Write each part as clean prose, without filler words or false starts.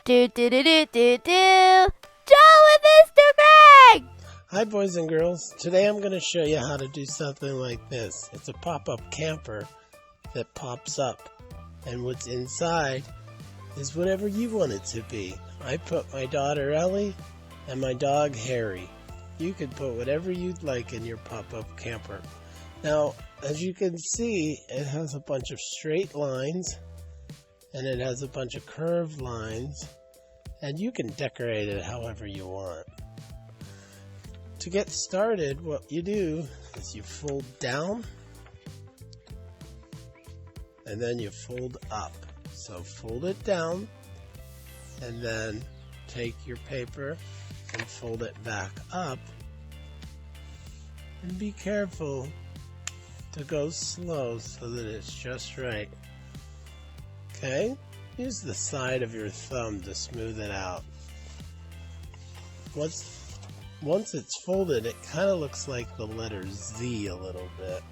Do do do do do do. Joe and Mr. Greg! Hi boys and girls, today I'm going to show you how to do something like this. It's a pop-up camper that pops up, and what's inside is whatever you want it to be. I put my daughter Ellie and my dog Harry. You can put whatever you'd like in your pop-up camper. Now, as you can see, it has a bunch of straight lines and it has a bunch of curved lines, and you can decorate it however you want. To get started, what you do is you fold down and then you fold up. So fold it down and then take your paper and fold it back up, and be careful to go slow so that it's just right. Okay? Use the side of your thumb to smooth it out. Once it's folded, it kind of looks like the letter Z a little bit.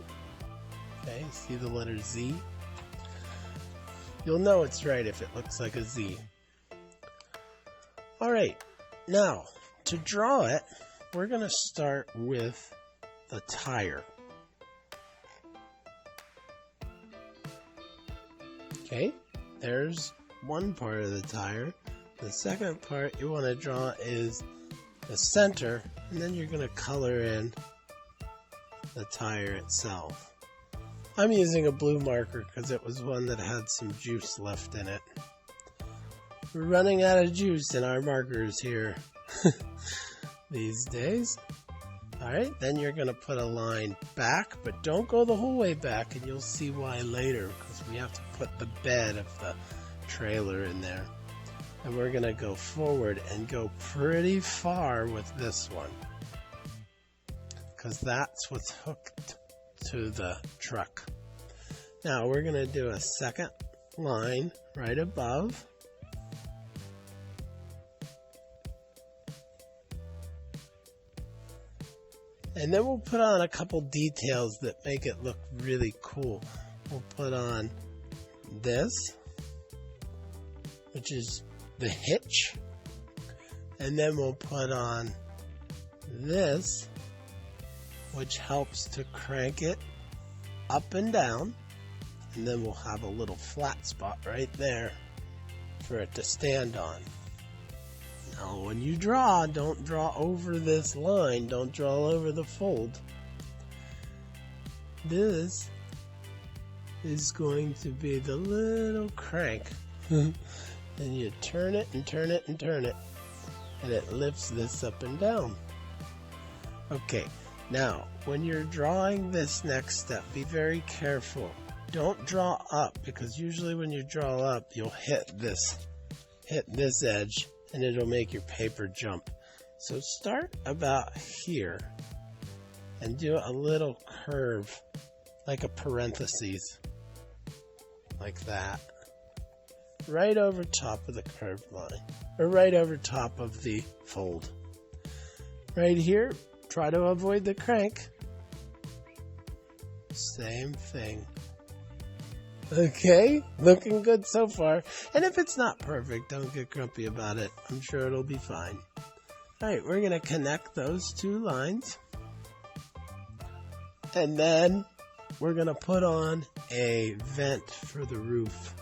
Okay, see the letter Z? You'll know it's right if it looks like a Z. Alright, now to draw it, we're going to start with the tire. Okay, there's one part of the tire. The second part you want to draw is the center, and then you're going to color in the tire itself. I'm using a blue marker because it was one that had some juice left in it. We're running out of juice in our markers here these days. Alright, then you're going to put a line back, but don't go the whole way back, and you'll see why later, because we have to put the bed of the trailer in there. And we're going to go forward and go pretty far with this one, because that's what's hooked to the truck. Now we're going to do a second line right above. And then we'll put on a couple details that make it look really cool. We'll put on this, which is the hitch, and then we'll put on this, which helps to crank it up and down, and then we'll have a little flat spot right there for it to stand on. Now when you draw, don't draw over this line, don't draw over the fold. This is going to be the little crank. And you turn it and turn it and turn it, and it lifts this up and down. Okay, now when you're drawing this next step, be very careful. Don't draw up, because usually when you draw up, you'll hit this edge, and it'll make your paper jump. So start about here and do a little curve, like a parentheses, like that. Right over top of the curved line, or right over top of the fold. Right here, try to avoid the crank. Same thing. Okay, looking good so far. And if it's not perfect, don't get grumpy about it. I'm sure it'll be fine. Alright, we're going to connect those two lines. And then we're going to put on a vent for the roof.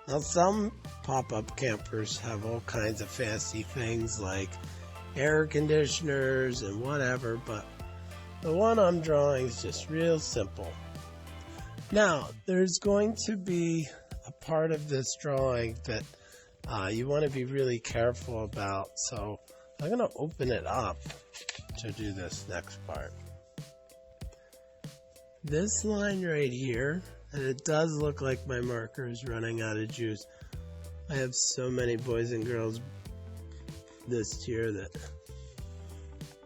Now, some pop-up campers have all kinds of fancy things like air conditioners and whatever, but the one I'm drawing is just real simple. Now, there's going to be a part of this drawing that you want to be really careful about, so I'm going to open it up to do this next part. This line right here, and it does look like my marker is running out of juice. I have so many boys and girls this year that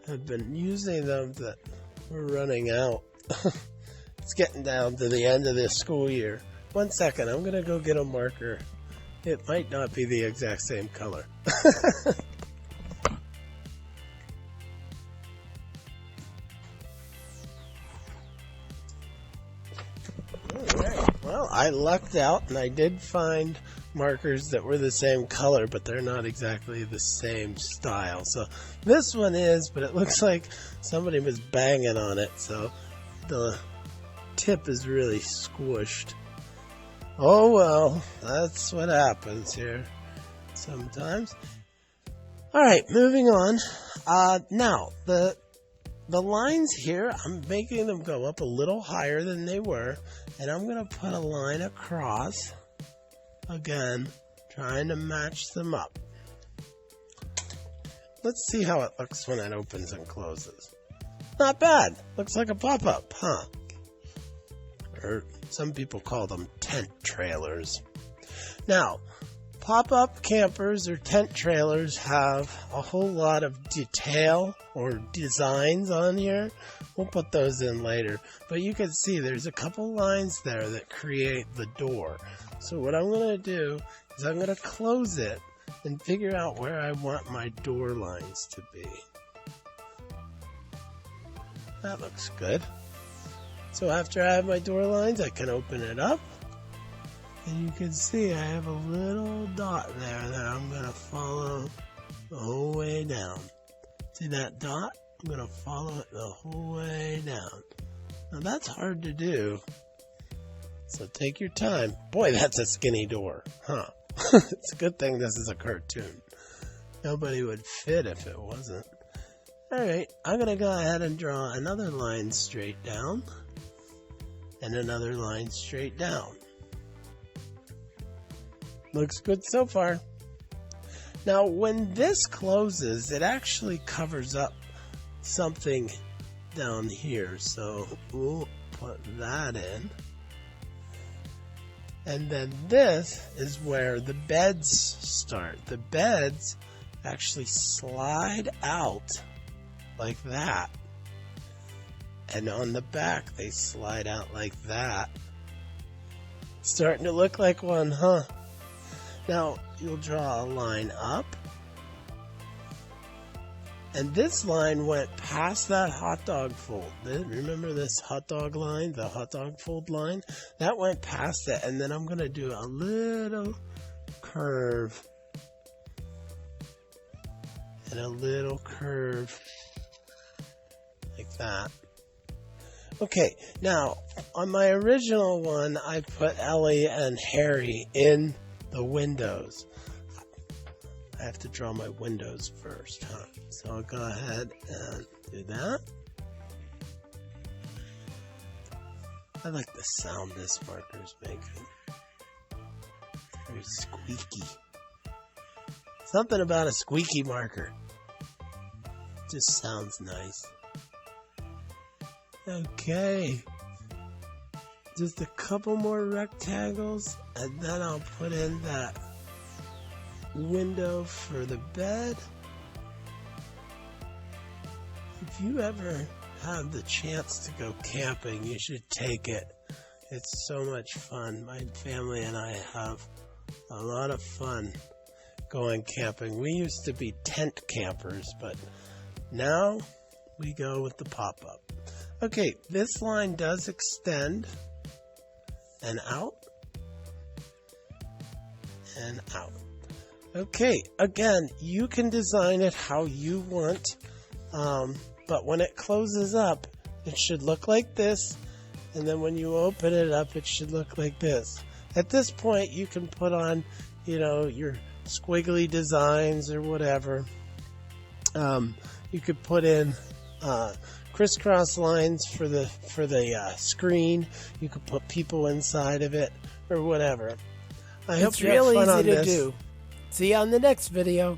have been using them that we're running out. It's getting down to the end of this school year. 1 second, I'm going to go get a marker. It might not be the exact same color. I lucked out and I did find markers that were the same color, but they're not exactly the same style. So this one is, but it looks like somebody was banging on it, so the tip is really squished. Oh well, that's what happens here sometimes. Alright, moving on. Now, the lines here, I'm making them go up a little higher than they were, and I'm going to put a line across, again, trying to match them up. Let's see how it looks when it opens and closes. Not bad. Looks like a pop-up, huh? Or some people call them tent trailers. Now, pop-up campers or tent trailers have a whole lot of detail or designs on here. We'll put those in later. But you can see there's a couple lines there that create the door. So what I'm going to do is I'm going to close it and figure out where I want my door lines to be. That looks good. So after I have my door lines, I can open it up. And you can see I have a little dot there that I'm going to follow the whole way down. See that dot? I'm going to follow it the whole way down. Now that's hard to do. So take your time. Boy, that's a skinny door, huh? It's a good thing this is a cartoon. Nobody would fit if it wasn't. Alright, I'm going to go ahead and draw another line straight down. And another line straight down. Looks good so far. Now, when this closes, it actually covers up something down here. So we'll put that in. And then this is where the beds start. The beds actually slide out like that. And on the back, they slide out like that. Starting to look like one, huh? Now, you'll draw a line up. And this line went past that hot dog fold. Remember this hot dog line, the hot dog fold line? That went past it. And then I'm going to do a little curve. And a little curve like that. Okay, now, on my original one, I put Ellie and Harry in the windows. I have to draw my windows first, huh? So I'll go ahead and do that. I like the sound this marker's making. Very squeaky. Something about a squeaky marker. Just sounds nice. Okay, just a couple more rectangles, and then I'll put in that window for the bed. If you ever have the chance to go camping, you should take it. It's so much fun. My family and I have a lot of fun going camping. We used to be tent campers, but now we go with the pop-up. Okay, this line does extend and out and out. Okay, again, you can design it how you want, but when it closes up, it should look like this, and then when you open it up, it should look like this. At this point, you can put on, your squiggly designs or whatever. You could put in crisscross lines for the screen. You could put people inside of it or whatever. I hope you have fun on this. It's real easy to do. See you on the next video.